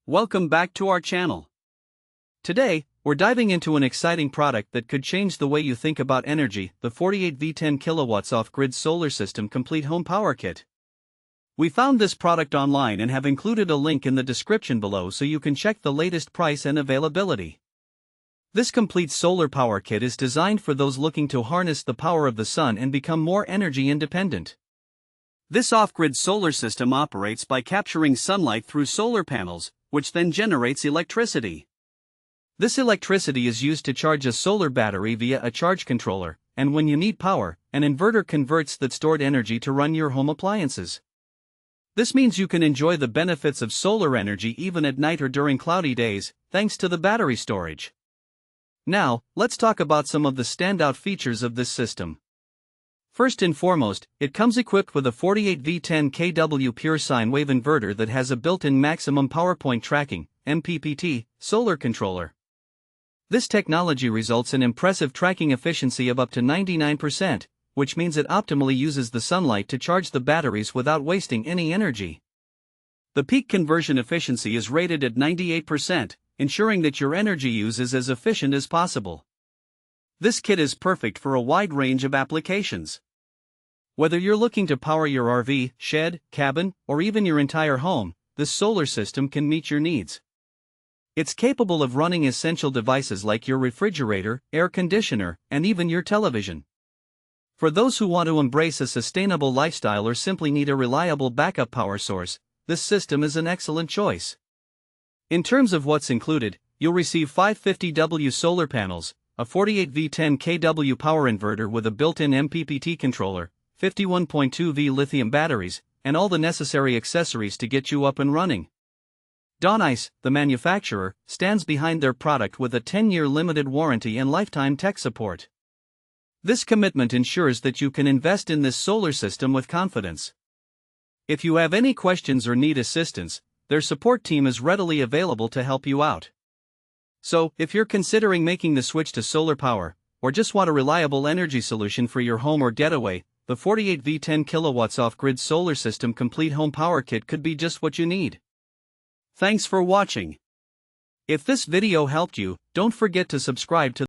Welcome back to our channel. Today, we're diving into an exciting product that could change the way you think about energy, the 48V 10kW off-grid solar system complete home power kit. We found this product online and have included a link in the description below so you can check the latest price and availability. This complete solar power kit is designed for those looking to harness the power of the sun and become more energy independent. This off-grid solar system operates by capturing sunlight through solar panels, which then generates electricity. This electricity is used to charge a solar battery via a charge controller, and when you need power, an inverter converts that stored energy to run your home appliances. This means you can enjoy the benefits of solar energy even at night or during cloudy days, thanks to the battery storage. Now, let's talk about some of the standout features of this system. First and foremost, it comes equipped with a 48V 10kW pure sine wave inverter that has a built-in maximum power point tracking (MPPT) solar controller. This technology results in impressive tracking efficiency of up to 99%, which means it optimally uses the sunlight to charge the batteries without wasting any energy. The peak conversion efficiency is rated at 98%, ensuring that your energy use is as efficient as possible. This kit is perfect for a wide range of applications. Whether you're looking to power your RV, shed, cabin, or even your entire home, this solar system can meet your needs. It's capable of running essential devices like your refrigerator, air conditioner, and even your television. For those who want to embrace a sustainable lifestyle or simply need a reliable backup power source, this system is an excellent choice. In terms of what's included, you'll receive 550W solar panels, a 48V 10kW power inverter with a built-in MPPT controller, 51.2V lithium batteries, and all the necessary accessories to get you up and running. Donice, the manufacturer, stands behind their product with a 10-year limited warranty and lifetime tech support. This commitment ensures that you can invest in this solar system with confidence. If you have any questions or need assistance, their support team is readily available to help you out. So, if you're considering making the switch to solar power, or just want a reliable energy solution for your home or getaway, the 48V 10kW off-grid solar system complete home power kit could be just what you need. Thanks for watching. If this video helped you, don't forget to subscribe to